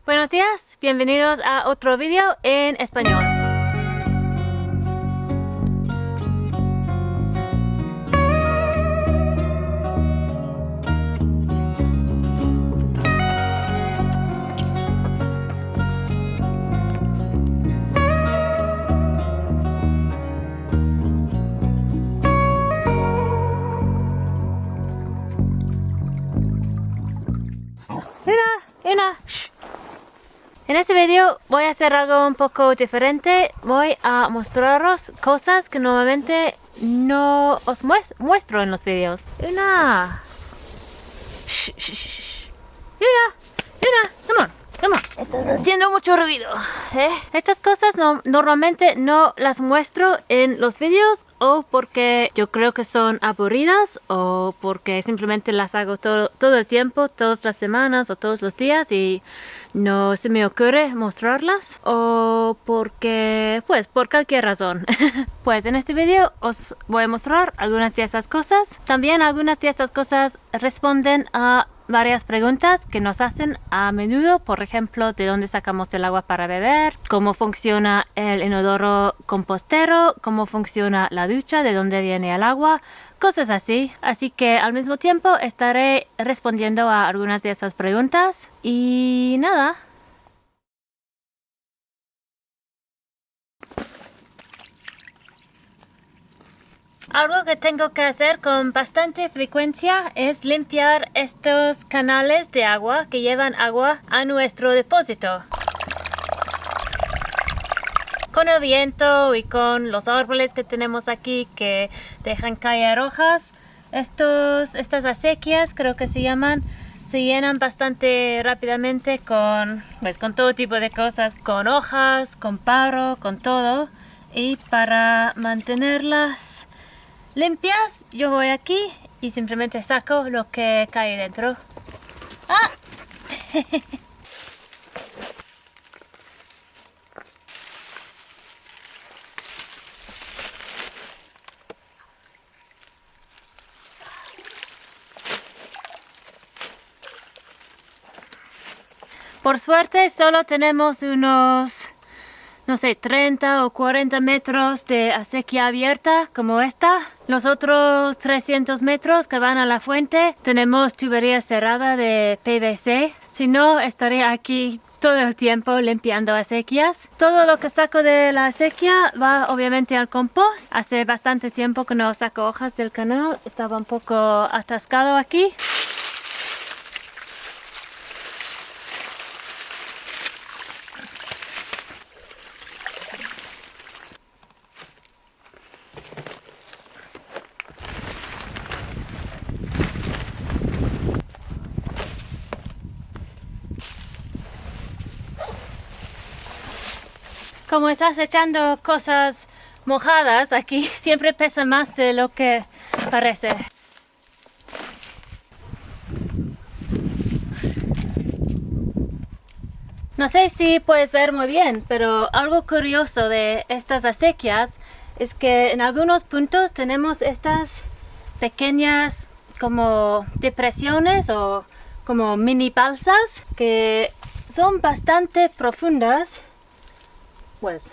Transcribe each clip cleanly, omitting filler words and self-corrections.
Buenos días, bienvenidos a otro video en español. Una. Shh. En este video voy a hacer algo un poco diferente. Voy a mostraros cosas que normalmente no os muestro en los videos. Una. Shh, shh, shh. Una, come on. Estás haciendo mucho ruido, ¿eh? Estas cosas normalmente no las muestro en los videos, o porque yo creo que son aburridas, o porque simplemente las hago todo el tiempo, todas las semanas o todos los días y no se me ocurre mostrarlas, o porque, pues, por cualquier razón. Pues en este video os voy a mostrar algunas de esas cosas. También algunas de estas cosas responden a varias preguntas que nos hacen a menudo, por ejemplo, de dónde sacamos el agua para beber, cómo funciona el inodoro compostero, cómo funciona la ducha, de dónde viene el agua, cosas así. Así que al mismo tiempo estaré respondiendo a algunas de esas preguntas y nada. Algo que tengo que hacer con bastante frecuencia es limpiar estos canales de agua que llevan agua a nuestro depósito. Con el viento y con los árboles que tenemos aquí que dejan caer hojas, estas acequias, creo que se llaman, se llenan bastante rápidamente con todo tipo de cosas, con hojas, con barro, con todo. Y para mantenerlas limpias, yo voy aquí y simplemente saco lo que cae dentro. ¡Ah! Por suerte solo tenemos unos, no sé, 30 o 40 metros de acequia abierta como esta. Los otros 300 metros que van a la fuente tenemos tubería cerrada de PVC. Si no, estaría aquí todo el tiempo limpiando acequias. Todo lo que saco de la acequia va obviamente al compost. Hace bastante tiempo que no saco hojas del canal. Estaba un poco atascado aquí. Como estás echando cosas mojadas aquí, siempre pesa más de lo que parece. No sé si puedes ver muy bien, pero algo curioso de estas acequias es que en algunos puntos tenemos estas pequeñas como depresiones o como mini balsas que son bastante profundas. Pues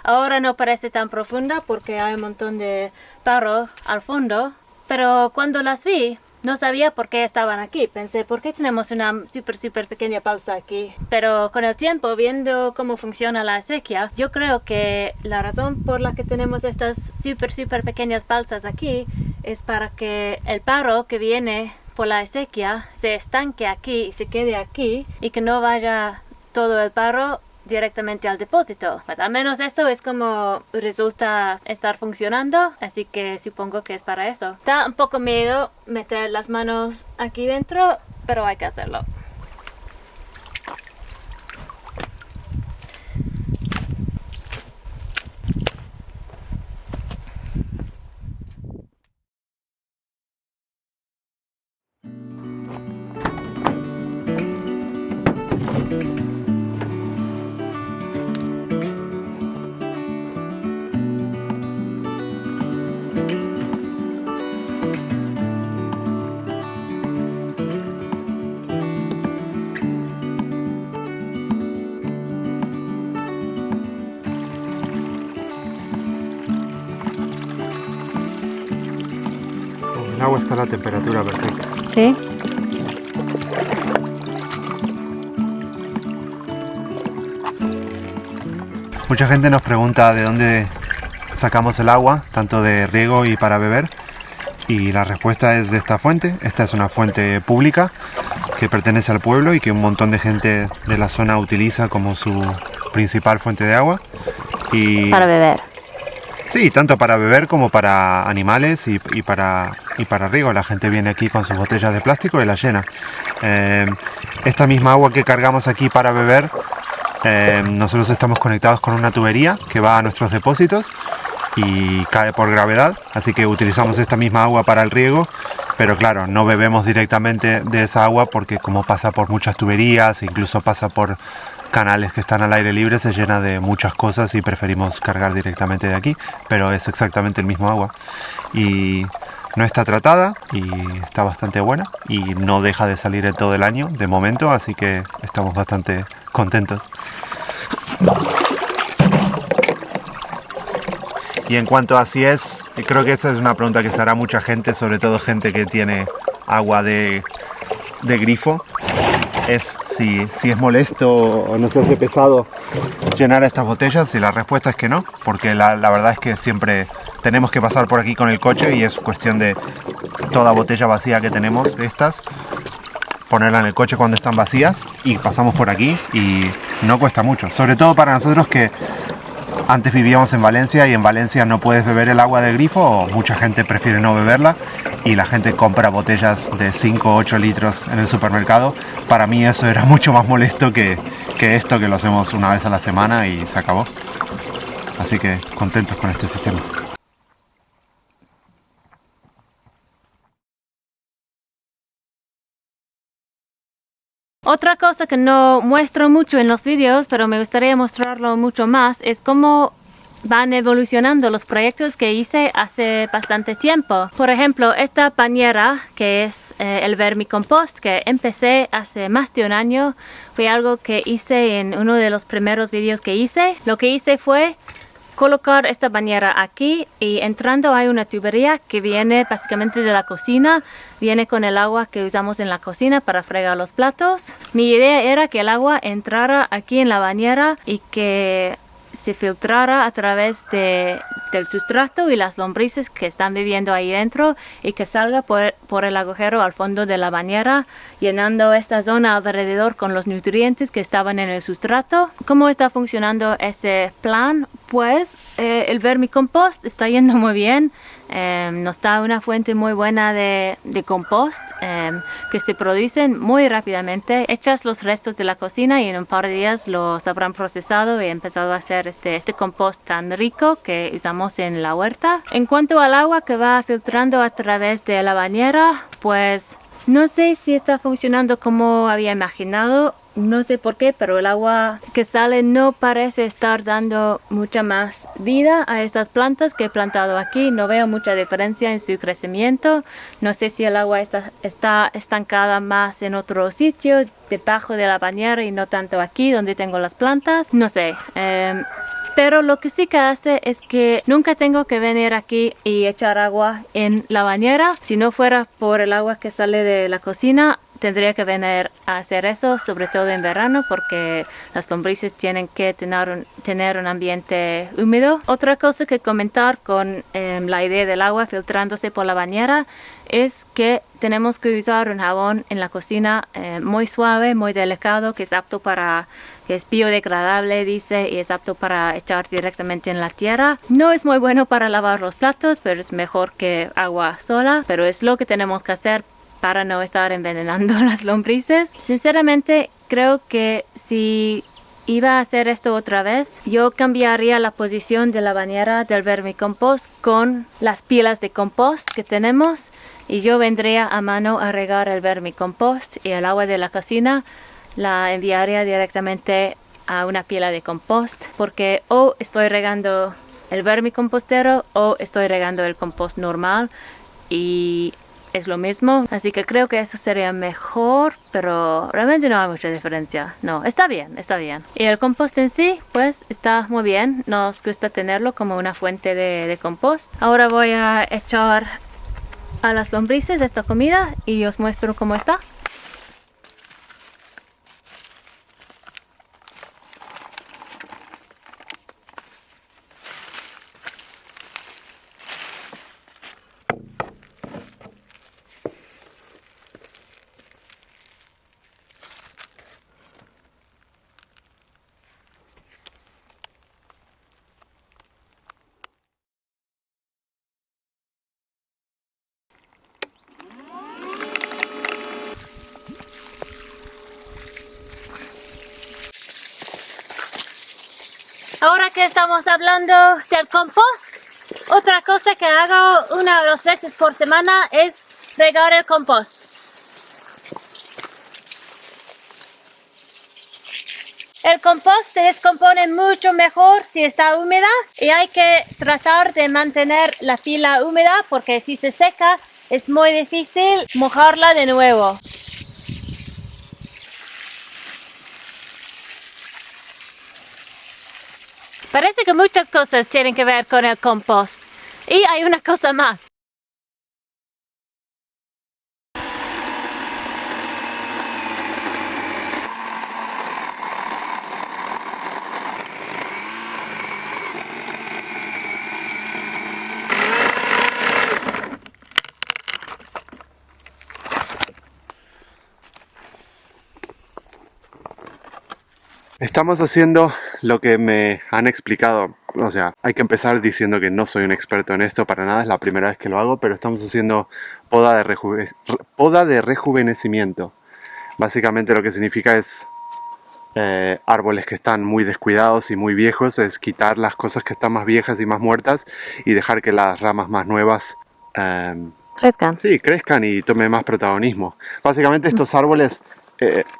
ahora no parece tan profunda porque hay un montón de barro al fondo, pero cuando las vi no sabía por qué estaban aquí. Pensé, ¿por qué tenemos una súper pequeña balsa aquí? Pero con el tiempo, viendo cómo funciona la acequia, yo creo que la razón por la que tenemos estas súper pequeñas balsas aquí es para que el barro que viene por la acequia se estanque aquí y se quede aquí y que no vaya todo el barro directamente al depósito. Pues al menos eso es como resulta estar funcionando, así que supongo que es para eso. Da un poco miedo meter las manos aquí dentro, pero hay que hacerlo. agua está a la temperatura perfecta. Sí. Mucha gente nos pregunta de dónde sacamos el agua, tanto de riego y para beber. Y la respuesta es de esta fuente. Esta es una fuente pública que pertenece al pueblo y que un montón de gente de la zona utiliza como su principal fuente de agua. Y Para beber. sí, tanto para beber como para animales y para riego. La gente viene aquí con sus botellas de plástico y las llena. Esta misma agua que cargamos aquí para beber, nosotros estamos conectados con una tubería que va a nuestros depósitos y cae por gravedad, así que utilizamos esta misma agua para el riego, pero claro, no bebemos directamente de esa agua porque como pasa por muchas tuberías, incluso pasa por canales que están al aire libre, se llena de muchas cosas y preferimos cargar directamente de aquí, pero es exactamente el mismo agua y no está tratada y está bastante buena y no deja de salir en todo el año de momento, así que estamos bastante contentos. Y en cuanto a si es, creo que esta es una pregunta que se hará mucha gente, sobre todo gente que tiene agua de grifo, es si es molesto o no se hace pesado llenar estas botellas, y la respuesta es que no, porque la verdad es que siempre tenemos que pasar por aquí con el coche y es cuestión de toda botella vacía que tenemos de estas, ponerla en el coche cuando están vacías y pasamos por aquí y no cuesta mucho, sobre todo para nosotros que antes vivíamos en Valencia y en Valencia no puedes beber el agua de grifo o mucha gente prefiere no beberla y la gente compra botellas de 5 o 8 litros en el supermercado. Para mí eso era mucho más molesto que esto, que lo hacemos una vez a la semana y se acabó. Así que contentos con este sistema. Otra cosa que no muestro mucho en los vídeos, pero me gustaría mostrarlo mucho más, es cómo van evolucionando los proyectos que hice hace bastante tiempo. Por ejemplo, esta bañera, que es el vermicompost, que empecé hace más de un año, fue algo que hice en uno de los primeros vídeos que hice. Lo que hice fue colocar esta bañera aquí y entrando hay una tubería que viene básicamente de la cocina, viene con el agua que usamos en la cocina para fregar los platos. Mi idea era que el agua entrara aquí en la bañera y que se filtrara a través del sustrato y las lombrices que están viviendo ahí dentro y que salga por el agujero al fondo de la bañera, llenando esta zona alrededor con los nutrientes que estaban en el sustrato. ¿Cómo está funcionando ese plan? Pues el vermicompost está yendo muy bien. Nos da una fuente muy buena de compost que se producen muy rápidamente. Echas los restos de la cocina y en un par de días los habrán procesado y empezado a hacer este compost tan rico que usamos en la huerta. En cuanto al agua que va filtrando a través de la bañera, pues no sé si está funcionando como había imaginado. No sé por qué, pero el agua que sale no parece estar dando mucha más vida a estas plantas que he plantado aquí. No veo mucha diferencia en su crecimiento. No sé si el agua está estancada más en otro sitio, debajo de la bañera y no tanto aquí donde tengo las plantas. No sé. Pero lo que sí que hace es que nunca tengo que venir aquí y echar agua en la bañera. Si no fuera por el agua que sale de la cocina, tendría que venir a hacer eso, sobre todo en verano, porque las lombrices tienen que tener un ambiente húmedo. Otra cosa que comentar con la idea del agua filtrándose por la bañera es que tenemos que usar un jabón en la cocina muy suave, muy delicado, que es biodegradable, dice, y es apto para echar directamente en la tierra. No es muy bueno para lavar los platos, pero es mejor que agua sola, pero es lo que tenemos que hacer para no estar envenenando las lombrices. Sinceramente, creo que si iba a hacer esto otra vez, yo cambiaría la posición de la bañera del vermicompost con las pilas de compost que tenemos y yo vendría a mano a regar el vermicompost y el agua de la cocina la enviaría directamente a una pila de compost, porque o estoy regando el vermicompostero o estoy regando el compost normal y es lo mismo, así que creo que eso sería mejor, pero realmente no hay mucha diferencia. No, está bien, está bien. Y el compost en sí, pues está muy bien. Nos gusta tenerlo como una fuente de compost. Ahora voy a echar a las lombrices esta comida y os muestro cómo está. Ahora que estamos hablando del compost, otra cosa que hago 1 o 2 veces por semana es regar el compost. El compost se descompone mucho mejor si está húmeda y hay que tratar de mantener la pila húmeda porque si se seca es muy difícil mojarla de nuevo. Parece que muchas cosas tienen que ver con el compost. Y hay una cosa más. Estamos haciendo lo que me han explicado. O sea, hay que empezar diciendo que no soy un experto en esto para nada, es la primera vez que lo hago, pero estamos haciendo poda de rejuvenecimiento. Básicamente lo que significa es árboles que están muy descuidados y muy viejos, es quitar las cosas que están más viejas y más muertas y dejar que las ramas más nuevas Crezcan. sí, crezcan y tomen más protagonismo. Básicamente estos árboles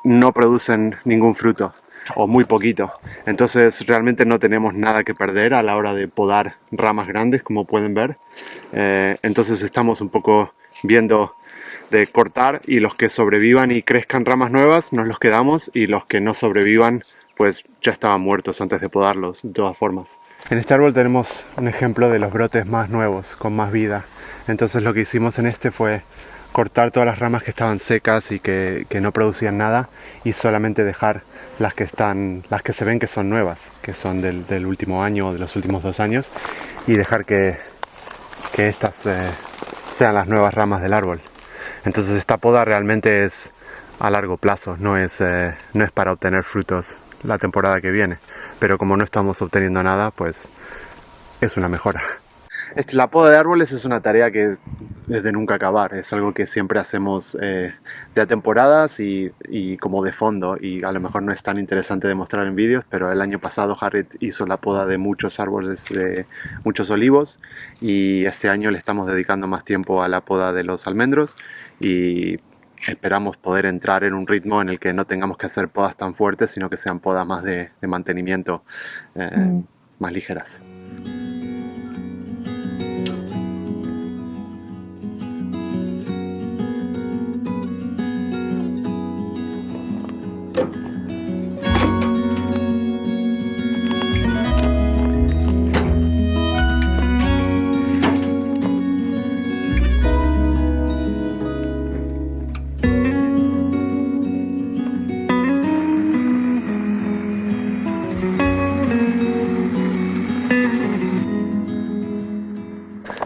no producen ningún fruto o muy poquito, entonces realmente no tenemos nada que perder a la hora de podar ramas grandes, como pueden ver. Entonces estamos un poco viendo de cortar y los que sobrevivan y crezcan ramas nuevas nos los quedamos y los que no sobrevivan pues ya estaban muertos antes de podarlos de todas formas. En este árbol tenemos un ejemplo de los brotes más nuevos, con más vida. Entonces lo que hicimos en este fue cortar todas las ramas que estaban secas y que no producían nada y solamente dejar las que se ven que son nuevas, que son del último año o de los últimos 2 años, y dejar que estas sean las nuevas ramas del árbol. Entonces esta poda realmente es a largo plazo, no es para obtener frutos la temporada que viene, pero como no estamos obteniendo nada, pues es una mejora. La poda de árboles es una tarea que es de nunca acabar, es algo que siempre hacemos de a temporadas y como de fondo, y a lo mejor no es tan interesante de mostrar en vídeos, pero el año pasado Harriet hizo la poda de muchos árboles, de muchos olivos, y este año le estamos dedicando más tiempo a la poda de los almendros y esperamos poder entrar en un ritmo en el que no tengamos que hacer podas tan fuertes, sino que sean podas más de mantenimiento, más ligeras.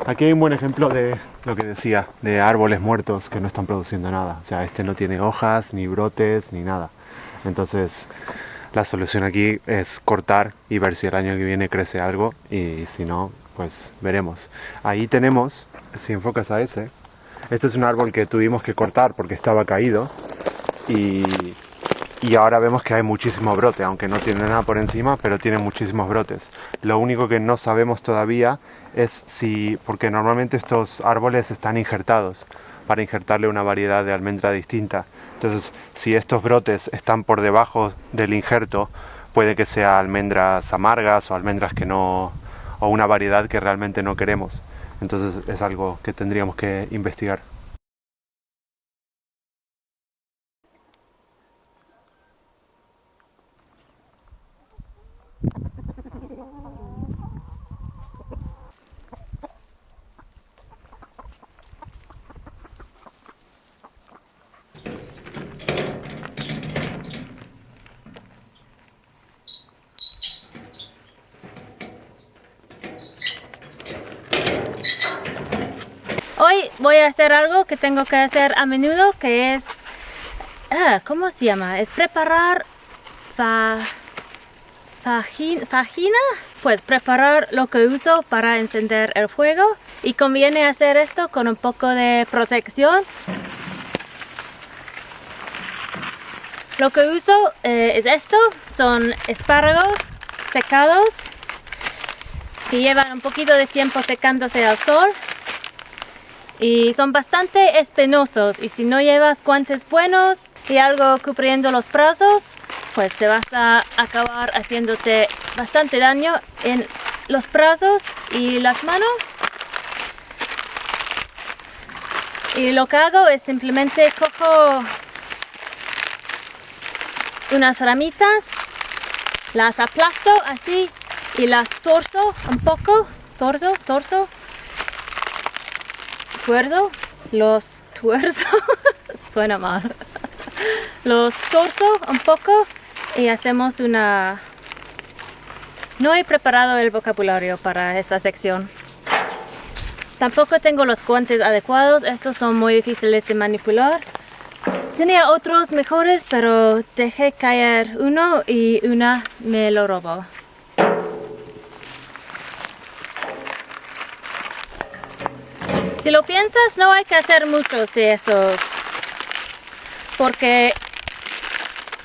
Aquí hay un buen ejemplo de lo que decía, de árboles muertos que no están produciendo nada. O sea, este no tiene hojas, ni brotes, ni nada. Entonces, la solución aquí es cortar y ver si el año que viene crece algo, y si no, pues veremos. Ahí tenemos, si enfocas a ese, este es un árbol que tuvimos que cortar porque estaba caído y ahora vemos que hay muchísimo brote, aunque no tiene nada por encima, pero tiene muchísimos brotes. Lo único que no sabemos todavía es porque normalmente estos árboles están injertados para injertarle una variedad de almendra distinta. Entonces, si estos brotes están por debajo del injerto, puede que sea almendras amargas o almendras que no, o una variedad que realmente no queremos. Entonces es algo que tendríamos que investigar. voy a hacer algo que tengo que hacer a menudo, que es... ¿cómo se llama? Es preparar fajina. Pues preparar lo que uso para encender el fuego. Y conviene hacer esto con un poco de protección. Lo que uso es esto. Son espárragos secados que llevan un poquito de tiempo secándose al sol. Y son bastante espinosos. Y si no llevas guantes buenos y algo cubriendo los brazos, pues te vas a acabar haciéndote bastante daño en los brazos y las manos. Y lo que hago es simplemente cojo unas ramitas, las aplasto así y las tuerzo un poco, suena mal, los torzo un poco y hacemos una... No he preparado el vocabulario para esta sección. Tampoco tengo los guantes adecuados, estos son muy difíciles de manipular. Tenía otros mejores, pero dejé caer uno y una me lo robó. Si lo piensas, no hay que hacer muchos de esos. Porque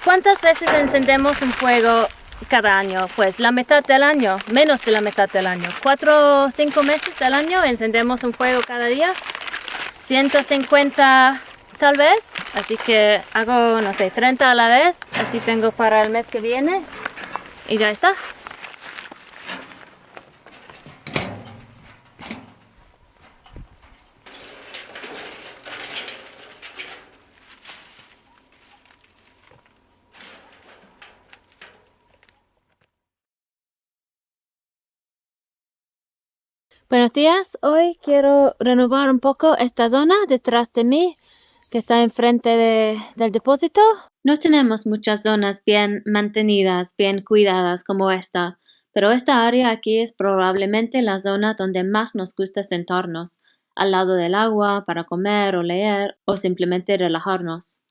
¿cuántas veces encendemos un fuego cada año? Pues la mitad del año, menos de la mitad del año. 4 o 5 meses del año encendemos un fuego cada día. 150 tal vez. Así que hago, no sé, 30 a la vez. Así tengo para el mes que viene. Y ya está. Buenos días, hoy quiero renovar un poco esta zona detrás de mí que está enfrente del depósito. No tenemos muchas zonas bien mantenidas, bien cuidadas como esta, pero esta área aquí es probablemente la zona donde más nos gusta sentarnos, al lado del agua para comer o leer o simplemente relajarnos.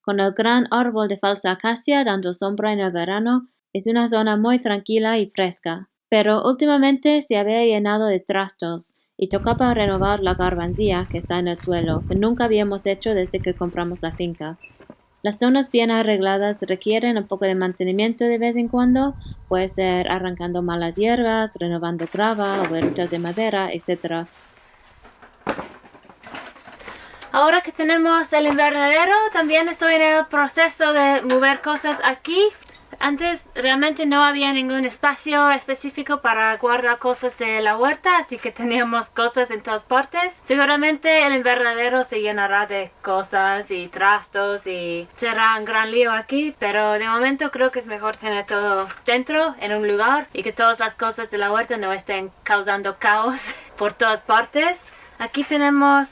Con el gran árbol de falsa acacia dando sombra en el verano, es una zona muy tranquila y fresca. Pero últimamente se había llenado de trastos y tocaba renovar la garbanzía que está en el suelo, que nunca habíamos hecho desde que compramos la finca. Las zonas bien arregladas requieren un poco de mantenimiento de vez en cuando, puede ser arrancando malas hierbas, renovando grava o verutas de madera, etc. Ahora que tenemos el invernadero, también estoy en el proceso de mover cosas aquí. Antes realmente no había ningún espacio específico para guardar cosas de la huerta, así que teníamos cosas en todas partes. Seguramente el invernadero se llenará de cosas y trastos y será un gran lío aquí, pero de momento creo que es mejor tener todo dentro, en un lugar, y que todas las cosas de la huerta no estén causando caos por todas partes. Aquí tenemos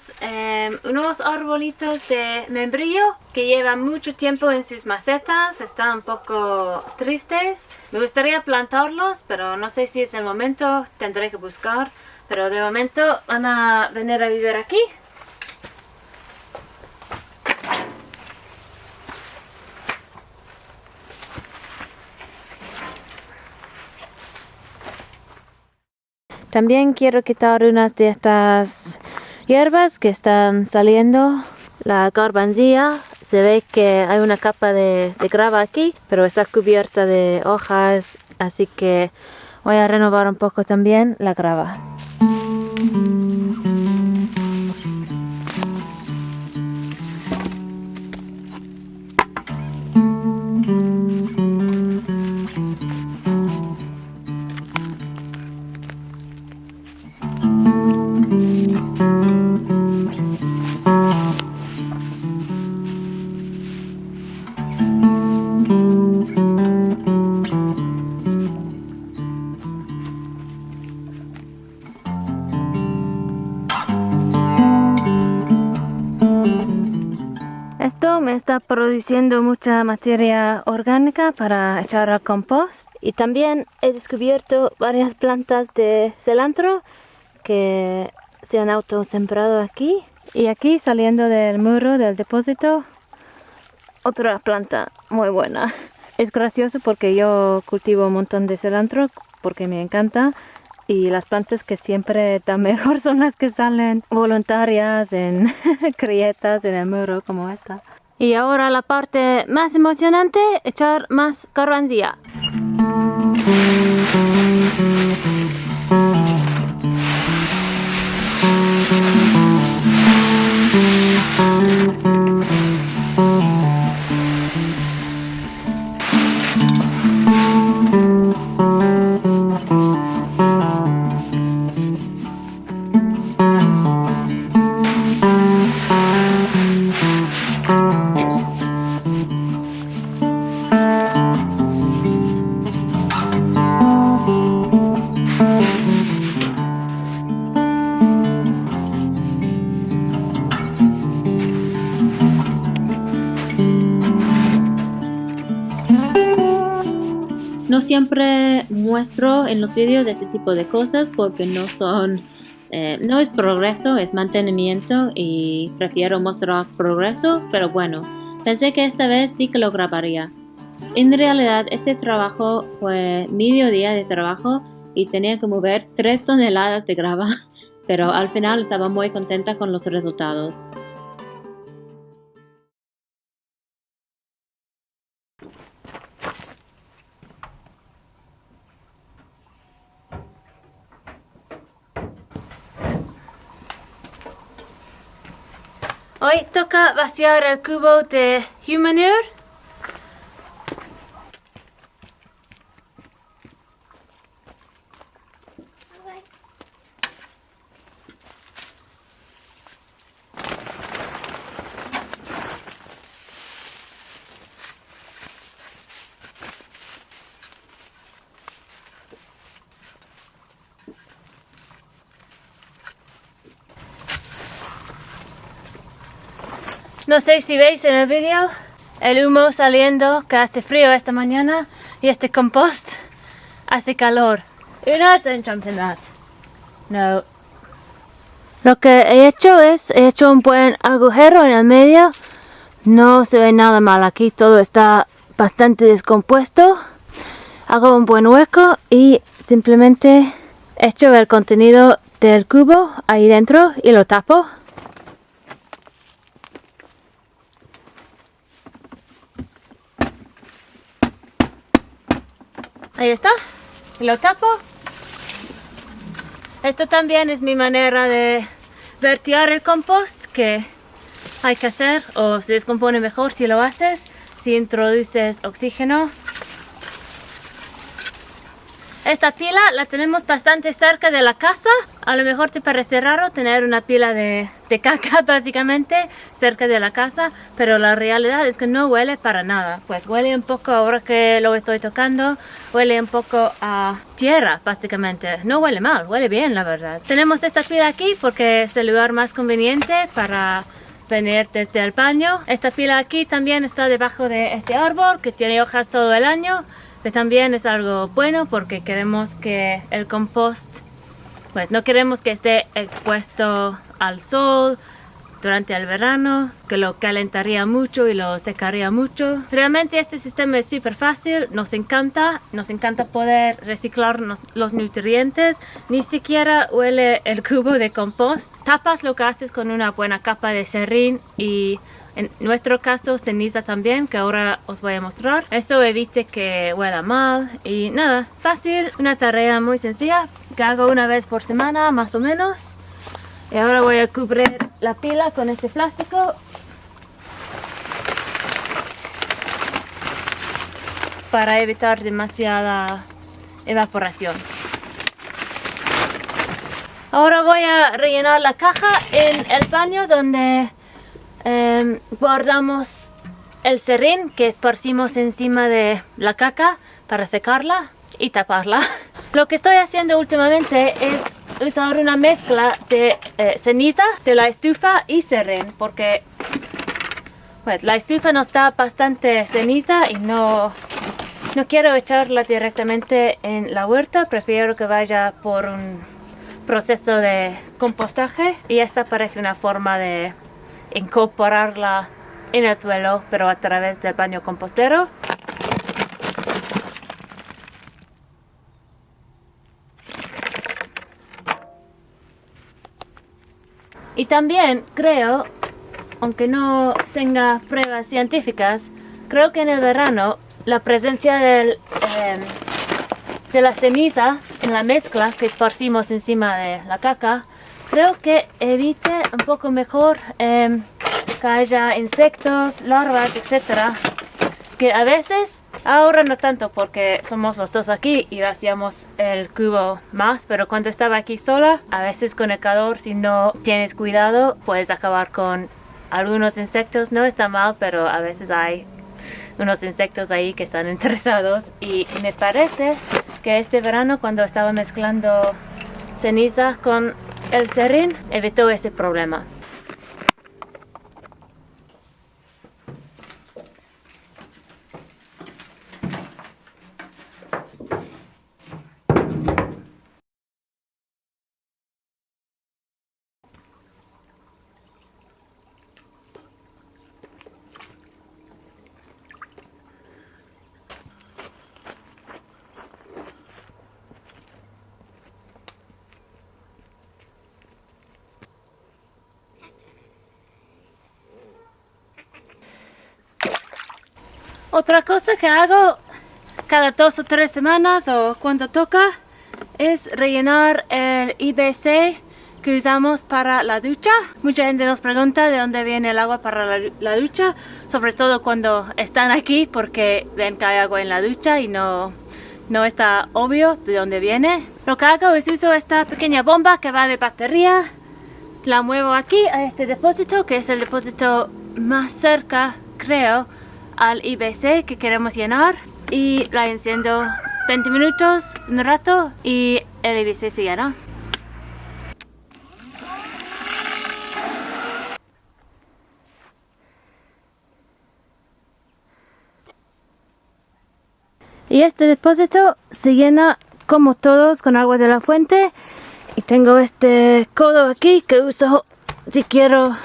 unos arbolitos de membrillo que llevan mucho tiempo en sus macetas, están un poco tristes. Me gustaría plantarlos, pero no sé si es el momento, tendré que buscar. Pero de momento van a venir a vivir aquí. También quiero quitar unas de estas hierbas que están saliendo. La garbanzía, se ve que hay una capa de grava aquí, pero está cubierta de hojas, así que voy a renovar un poco también la grava. Esto me está produciendo mucha materia orgánica para echar al compost. Y también he descubierto varias plantas de cilantro que se han autosembrado aquí. Y aquí saliendo del muro del depósito, otra planta muy buena. Es gracioso porque yo cultivo un montón de cilantro porque me encanta. Y las plantas que siempre están mejor son las que salen voluntarias en grietas en el muro como esta. Y ahora la parte más emocionante, echar más garbanzilla. No siempre muestro en los vídeos de este tipo de cosas porque no son, no es progreso, es mantenimiento y prefiero mostrar progreso, pero bueno, pensé que esta vez sí que lo grabaría. En realidad este trabajo fue medio día de trabajo y tenía que mover 3 toneladas de grava, pero al final estaba muy contenta con los resultados. Hoy toca vaciar el cubo de Humanure. No sé si veis en el vídeo el humo saliendo, que hace frío esta mañana y este compost hace calor. You're not doing something that. No. Lo que he hecho un buen agujero en el medio. No se ve nada mal aquí, todo está bastante descompuesto. Hago un buen hueco y simplemente echo el contenido del cubo ahí dentro y lo tapo. Ahí está, y lo tapo. Esto también es mi manera de vertir el compost que hay que hacer, o se descompone mejor si lo haces, si introduces oxígeno. Esta pila la tenemos bastante cerca de la casa. A lo mejor te parece raro tener una pila de caca básicamente cerca de la casa, pero la realidad es que no huele para nada. Pues huele un poco, ahora que lo estoy tocando, huele un poco a tierra básicamente. No huele mal, huele bien la verdad. Tenemos esta pila aquí porque es el lugar más conveniente para venir desde el baño. Esta pila aquí también está debajo de este árbol que tiene hojas todo el año. Que también es algo bueno porque queremos que el compost, pues no queremos que esté expuesto al sol durante el verano, que lo calentaría mucho y lo secaría mucho. Realmente este sistema es súper fácil, nos encanta poder reciclar los nutrientes, ni siquiera huele el cubo de compost. Tapas lo que haces con una buena capa de serrín y en nuestro caso ceniza también, que ahora os voy a mostrar. Eso evite que huela mal y nada, fácil, una tarea muy sencilla que hago una vez por semana más o menos. Y ahora voy a cubrir la pila con este plástico para evitar demasiada evaporación. Ahora voy a rellenar la caja en el baño donde guardamos el serrín que esparcimos encima de la caca para secarla y taparla. Lo que estoy haciendo últimamente es usar una mezcla de ceniza de la estufa y serrín porque pues, la estufa nos da bastante ceniza y no quiero echarla directamente en la huerta, prefiero que vaya por un proceso de compostaje y esta parece una forma de incorporarla en el suelo, pero a través del baño compostero. Y también creo, aunque no tenga pruebas científicas, creo que en el verano la presencia de la ceniza en la mezcla que esparcimos encima de la caca, creo que evite un poco mejor que haya insectos, larvas, etc. Que a veces, ahora no tanto porque somos los dos aquí y vaciamos el cubo más, pero cuando estaba aquí sola, a veces con el calor, si no tienes cuidado, puedes acabar con algunos insectos. No está mal, pero a veces hay unos insectos ahí que están interesados y me parece que este verano cuando estaba mezclando ceniza con el serrín evitó ese problema. Otra cosa que hago cada 2 o 3 semanas o cuando toca es rellenar el IBC que usamos para la ducha. Mucha gente nos pregunta de dónde viene el agua para la ducha, sobre todo cuando están aquí porque ven que hay agua en la ducha y no está obvio de dónde viene. Lo que hago es uso esta pequeña bomba que va de batería, la muevo aquí a este depósito que es el depósito más cerca, creo, al IBC que queremos llenar y la enciendo 20 minutos, un rato y el IBC se llena. Y este depósito se llena como todos con agua de la fuente y tengo este codo aquí que uso si quiero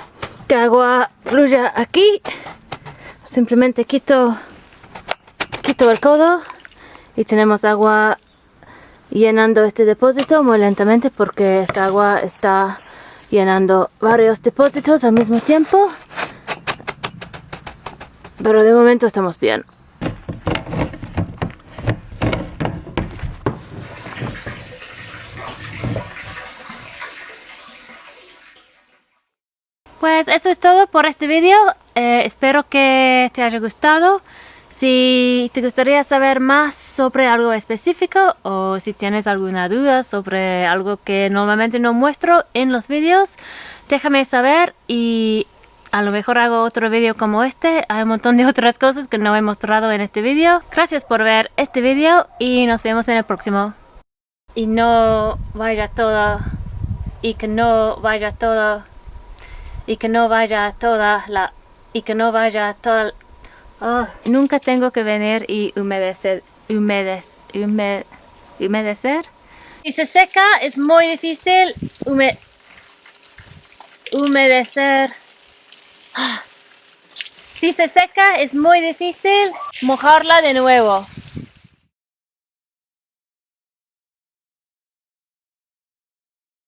que agua fluya aquí. Simplemente quito el codo y tenemos agua llenando este depósito muy lentamente porque esta agua está llenando varios depósitos al mismo tiempo. Pero de momento estamos bien. Pues eso es todo por este vídeo. Espero que te haya gustado. Si te gustaría saber más sobre algo específico o si tienes alguna duda sobre algo que normalmente no muestro en los vídeos, déjame saber y a lo mejor hago otro vídeo como este. Hay un montón de otras cosas que no he mostrado en este vídeo. Gracias por ver este vídeo y nos vemos en el próximo. Y no vaya todo, y que no vaya todo, y que no vaya toda la, y que no vaya toda. Oh, nunca tengo que venir y humedecer. Si se seca es muy difícil humedecer. Si se seca es muy difícil mojarla de nuevo.